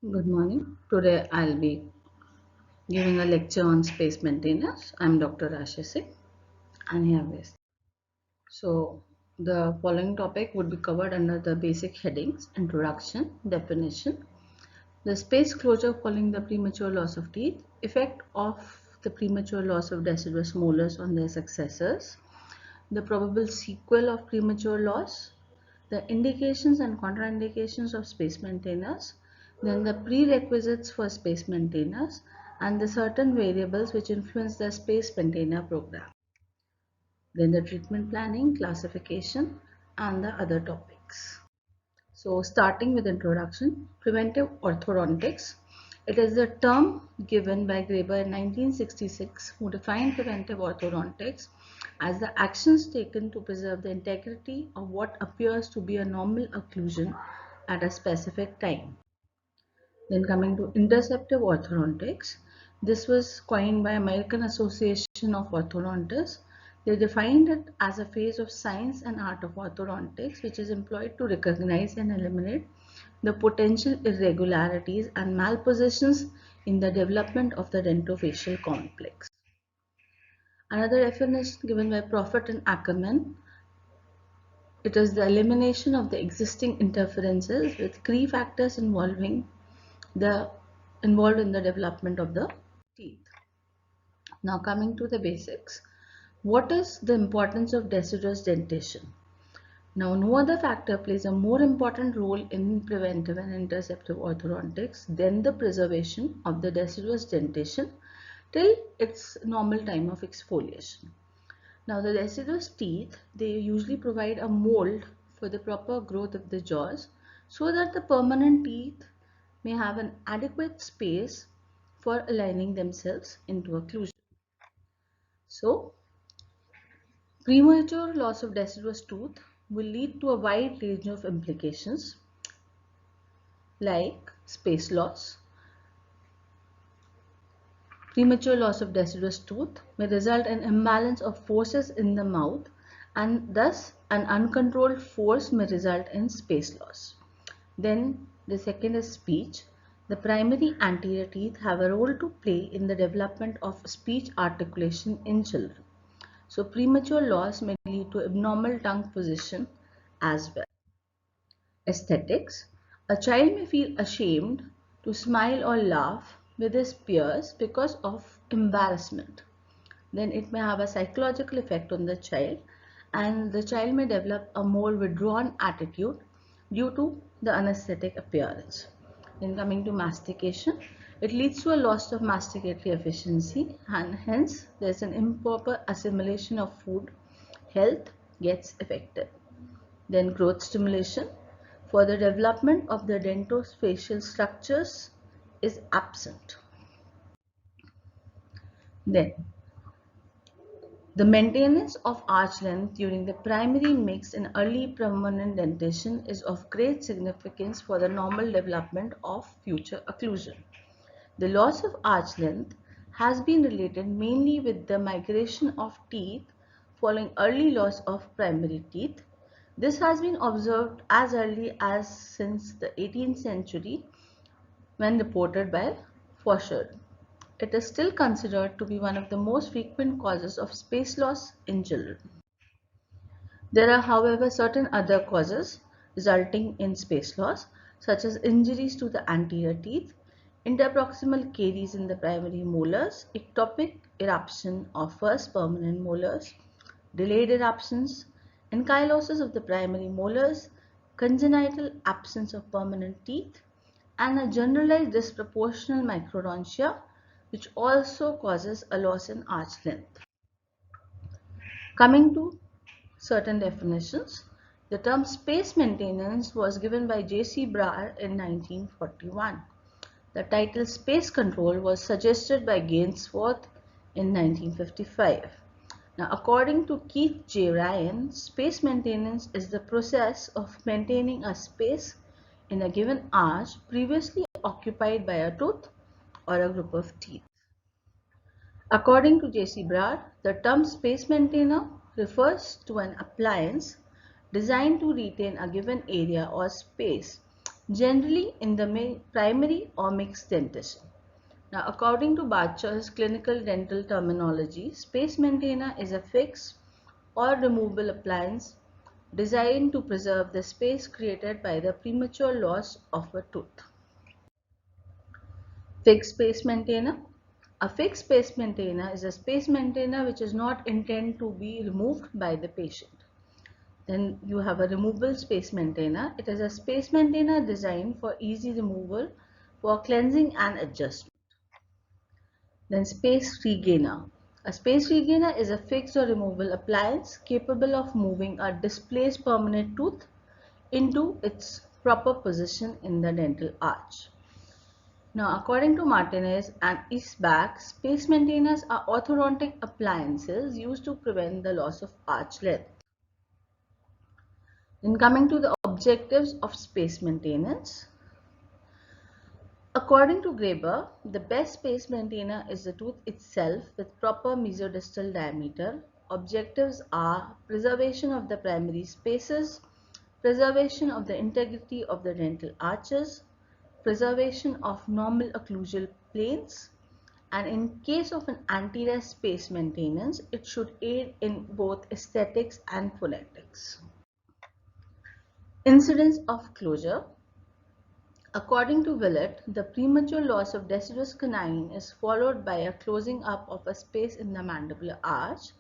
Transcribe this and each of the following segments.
Good morning. Today I'll be giving a lecture on space maintenance. I'm Dr. Rashi Singh and here is. So the following topic would be covered under the basic headings: introduction, definition, the space closure following the premature loss of teeth, effect of the premature loss of deciduous molars on their successors, the probable sequel of premature loss, the indications and contraindications of space maintainers, then the prerequisites for space maintainers, and the certain variables which influence the space maintainer program. Then the treatment planning, classification, and the other topics. So starting with introduction, preventive orthodontics. It is the term given by Graeber in 1966, who defined preventive orthodontics as the actions taken to preserve the integrity of what appears to be a normal occlusion at a specific time. Then coming to interceptive orthodontics, this was coined by American Association of Orthodontists. They defined it as a phase of science and art of orthodontics which is employed to recognize and eliminate the potential irregularities and malpositions in the development of the dentofacial complex. Another definition given by Prophet and Ackerman, it is the elimination of the existing interferences with key factors involved in the development of the teeth. Now coming to the basics. What is the importance of deciduous dentation? Now no other factor plays a more important role in preventive and interceptive orthodontics than the preservation of the deciduous dentation till its normal time of exfoliation. Now the deciduous teeth, they usually provide a mold for the proper growth of the jaws so that the permanent teeth may have an adequate space for aligning themselves into occlusion. So, premature loss of deciduous tooth will lead to a wide range of implications like space loss. Premature loss of deciduous tooth may result in imbalance of forces in the mouth, and thus an uncontrolled force may result in space loss. Then the second is speech. The primary anterior teeth have a role to play in the development of speech articulation in children. So premature loss may lead to abnormal tongue position as well. Aesthetics. A child may feel ashamed to smile or laugh with his peers because of embarrassment. Then it may have a psychological effect on the child, and the child may develop a more withdrawn attitude due to the anesthetic appearance. Then coming to mastication, it leads to a loss of masticatory efficiency and hence there is an improper assimilation of food. Health gets affected. Then growth stimulation for the development of the dentofacial structures is absent. Then the maintenance of arch length during the primary mix in early permanent dentition is of great significance for the normal development of future occlusion. The loss of arch length has been related mainly with the migration of teeth following early loss of primary teeth. This has been observed as early as since the 18th century when reported by Fauchard. It is still considered to be one of the most frequent causes of space loss in children. There are, however, certain other causes resulting in space loss, such as injuries to the anterior teeth, interproximal caries in the primary molars, ectopic eruption of first permanent molars, delayed eruptions, ankylosis of the primary molars, congenital absence of permanent teeth, and a generalized disproportional microdontia, which also causes a loss in arch length. Coming to certain definitions, the term space maintenance was given by J.C. Brauer in 1941. The title space control was suggested by Gainsworth in 1955. Now, according to Keith J. Ryan, space maintenance is the process of maintaining a space in a given arch previously occupied by a tooth or a group of teeth. According to J.C. Brauer, the term space maintainer refers to an appliance designed to retain a given area or space generally in the primary or mixed dentition. Now, according to Bachchar's clinical dental terminology, space maintainer is a fixed or removable appliance designed to preserve the space created by the premature loss of a tooth. Fixed space maintainer. A fixed space maintainer is a space maintainer which is not intended to be removed by the patient. Then you have a removable space maintainer. It is a space maintainer designed for easy removal for cleansing and adjustment. Then space regainer. A space regainer is a fixed or removable appliance capable of moving a displaced permanent tooth into its proper position in the dental arch. Now, according to Martinez and Isbach, space maintainers are orthodontic appliances used to prevent the loss of arch length. Then coming to the objectives of space maintenance. According to Graeber, the best space maintainer is the tooth itself with proper mesodistal diameter. Objectives are preservation of the primary spaces, preservation of the integrity of the dental arches, preservation of normal occlusal planes, and in case of an anterior space maintenance, it should aid in both aesthetics and phonetics. Incidence of closure. According to Willett, the premature loss of deciduous canine is followed by a closing up of a space in the mandibular arch.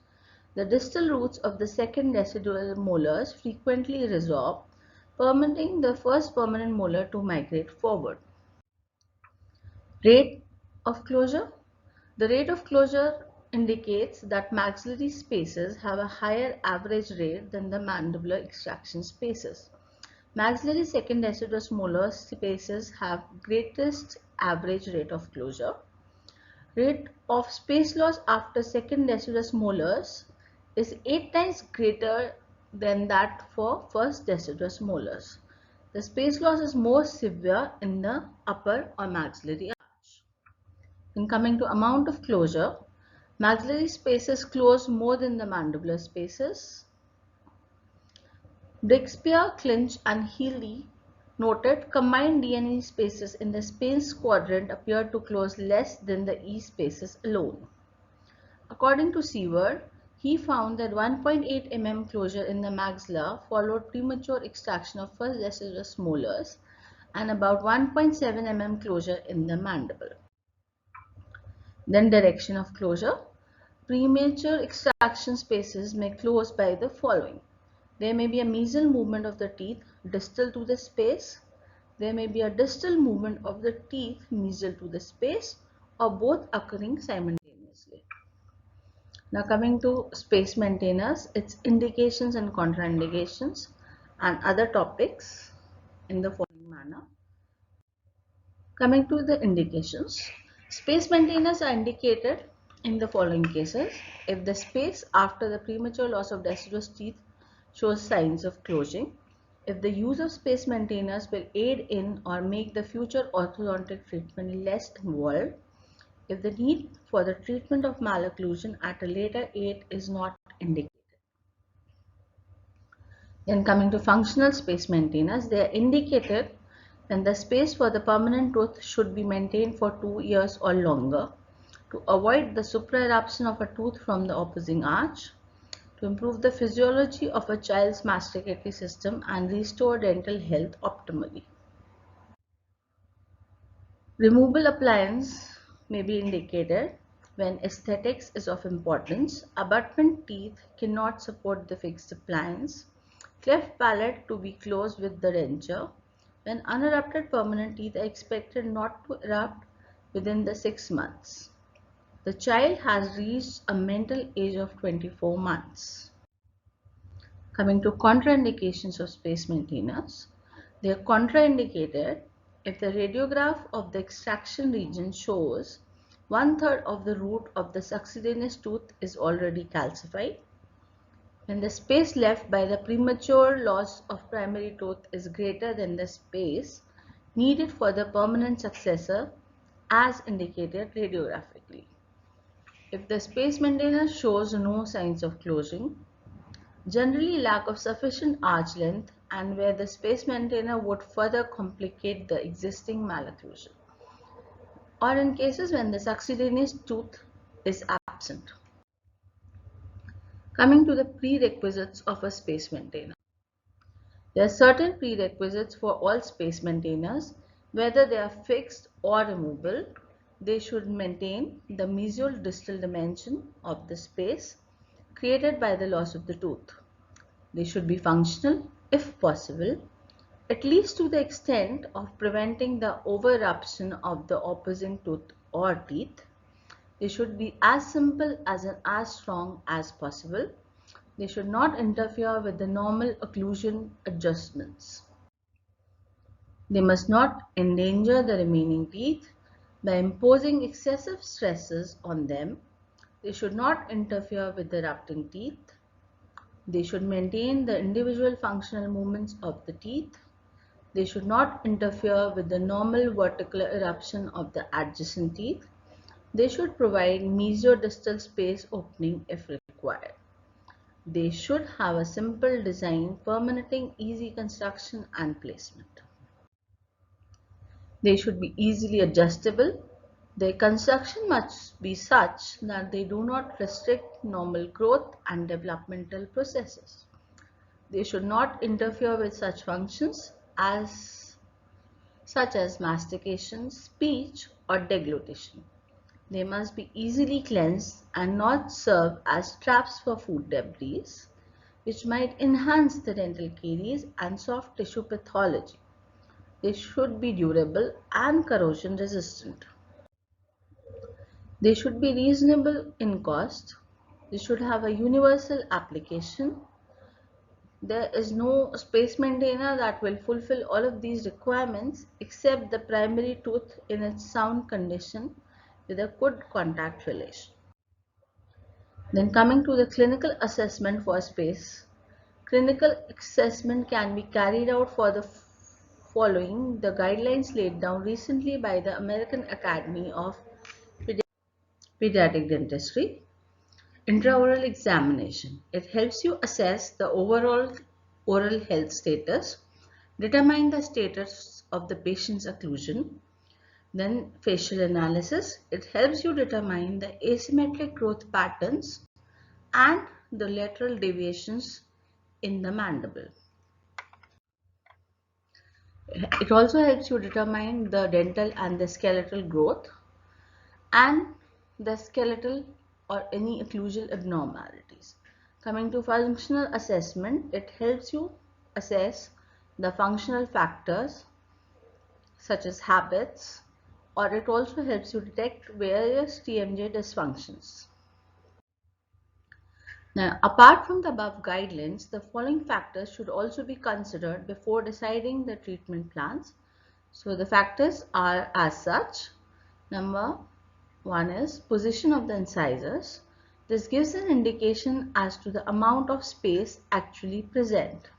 The distal roots of the second decidual molars frequently resorb, permitting the first permanent molar to migrate forward. Rate of closure. The rate of closure indicates that maxillary spaces have a higher average rate than the mandibular extraction spaces. Maxillary second deciduous molar spaces have greatest average rate of closure. Rate of space loss after second deciduous molars is 8 times greater than that for first deciduous molars. The space loss is more severe in the upper or maxillary arch. In coming to amount of closure, maxillary spaces close more than the mandibular spaces. Breakspear, Clinch and Healy noted combined DNA spaces in the space quadrant appear to close less than the E spaces alone. According to Seward, he found that 1.8 mm closure in the maxilla followed premature extraction of first deciduous molars and about 1.7 mm closure in the mandible. Then direction of closure. Premature extraction spaces may close by the following. There may be a mesial movement of the teeth distal to the space. There may be a distal movement of the teeth mesial to the space, or both occurring simultaneously. Now coming to space maintainers, its indications and contraindications and other topics in the following manner. Coming to the indications, space maintainers are indicated in the following cases. If the space after the premature loss of deciduous teeth shows signs of closing, if the use of space maintainers will aid in or make the future orthodontic treatment less involved, if the need for the treatment of malocclusion at a later age is not indicated. Then coming to functional space maintainers, they are indicated when the space for the permanent tooth should be maintained for 2 years or longer to avoid the supraeruption of a tooth from the opposing arch, to improve the physiology of a child's masticatory system and restore dental health optimally. Removable appliance may be indicated when aesthetics is of importance. Abutment teeth cannot support the fixed appliance. Cleft palate to be closed with the denture. When unerupted permanent teeth are expected not to erupt within the 6 months. The child has reached a mental age of 24 months. Coming to contraindications of space maintainers, they are contraindicated if the radiograph of the extraction region shows 1/3 of the root of the succedaneous tooth is already calcified, when the space left by the premature loss of primary tooth is greater than the space needed for the permanent successor as indicated radiographically. If the space maintainer shows no signs of closing, generally lack of sufficient arch length and where the space maintainer would further complicate the existing malocclusion, or in cases when the subcutaneous tooth is absent. Coming to the prerequisites of a space maintainer. There are certain prerequisites for all space maintainers, whether they are fixed or removable. They should maintain the mesial distal dimension of the space created by the loss of the tooth. They should be functional, if possible, at least to the extent of preventing the over-eruption of the opposing tooth or teeth. They should be as simple and as strong as possible. They should not interfere with the normal occlusion adjustments. They must not endanger the remaining teeth by imposing excessive stresses on them. They should not interfere with the erupting teeth. They should maintain the individual functional movements of the teeth. They should not interfere with the normal vertical eruption of the adjacent teeth. They should provide mesiodistal space opening if required. They should have a simple design permitting easy construction and placement. They should be easily adjustable. Their construction must be such that they do not restrict normal growth and developmental processes. They should not interfere with such functions such as mastication, speech, or deglutition. They must be easily cleansed and not serve as traps for food debris, which might enhance the dental caries and soft tissue pathology. They should be durable and corrosion resistant. They should be reasonable in cost. They should have a universal application. There is no space maintainer that will fulfill all of these requirements except the primary tooth in its sound condition with a good contact relation. Then coming to the clinical assessment for space. Clinical assessment can be carried out for the following the guidelines laid down recently by the American Academy of Pediatric Dentistry. Intraoral examination. It helps you assess the overall oral health status, determine the status of the patient's occlusion. Then facial analysis. It helps you determine the asymmetric growth patterns and the lateral deviations in the mandible. It also helps you determine the dental and the skeletal growth and the skeletal or any occlusal abnormalities. Coming to functional assessment, it helps you assess the functional factors such as habits, or it also helps you detect various TMJ dysfunctions. Now, apart from the above guidelines, the following factors should also be considered before deciding the treatment plans. So the factors are as such. Number one is position of the incisors. This gives an indication as to the amount of space actually present.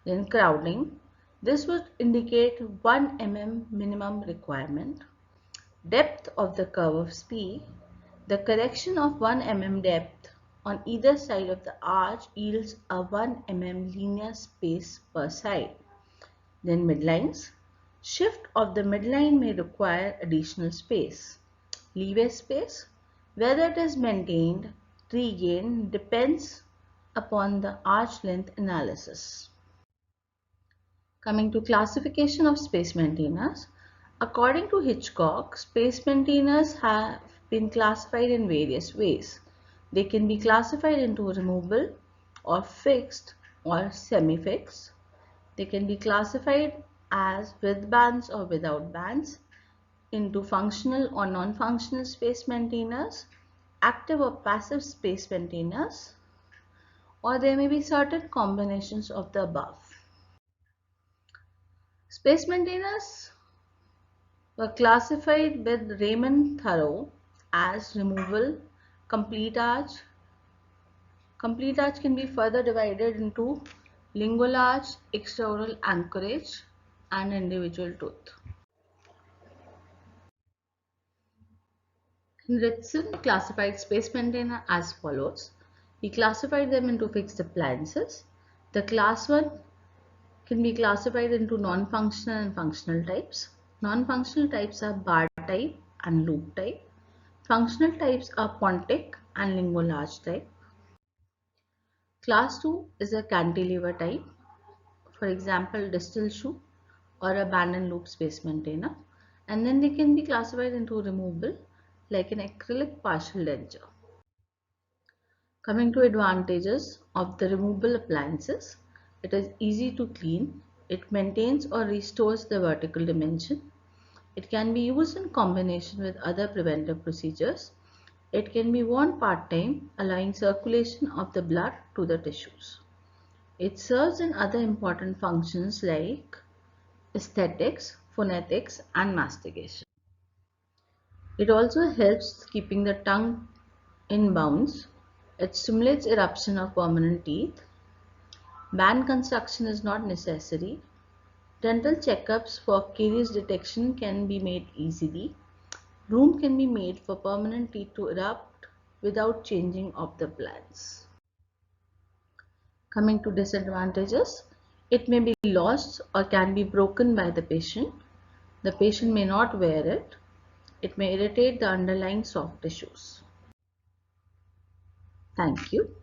Then crowding. This would indicate 1 mm minimum requirement. Depth of the curve of Spee. The correction of 1 mm depth on either side of the arch yields a 1 mm linear space per side. Then midlines. Shift of the midline may require additional space. Leeway space. Whether it is maintained, regained depends upon the arch length analysis. Coming to classification of space maintainers. According to Hitchcock, space maintainers have been classified in various ways. They can be classified into removable or fixed or semi-fixed. They can be classified as with bands or without bands, into functional or non-functional space maintainers, active or passive space maintainers, or there may be certain combinations of the above. Space maintainers were classified with Raymond Thurlow as removal, complete arch. Complete arch can be further divided into lingual arch, extraoral anchorage, and individual tooth. Ritson classified space maintainer as follows. He classified them into fixed appliances. The class 1 can be classified into non-functional and functional types. Non-functional types are bar type and loop type. Functional types are pontic and lingual-arch type. Class 2 is a cantilever type, for example, distal shoe or a band and loop space maintainer. And then they can be classified into removable, like an acrylic partial denture. Coming to advantages of the removable appliances, it is easy to clean, it maintains or restores the vertical dimension, it can be used in combination with other preventive procedures, it can be worn part-time, allowing circulation of the blood to the tissues. It serves in other important functions like aesthetics, phonetics, and mastication. It also helps keeping the tongue in bounds. It stimulates eruption of permanent teeth. Band construction is not necessary. Dental checkups for caries detection can be made easily. Room can be made for permanent teeth to erupt without changing of the plans. Coming to disadvantages, it may be lost or can be broken by the patient. The patient may not wear it. It may irritate the underlying soft tissues. Thank you.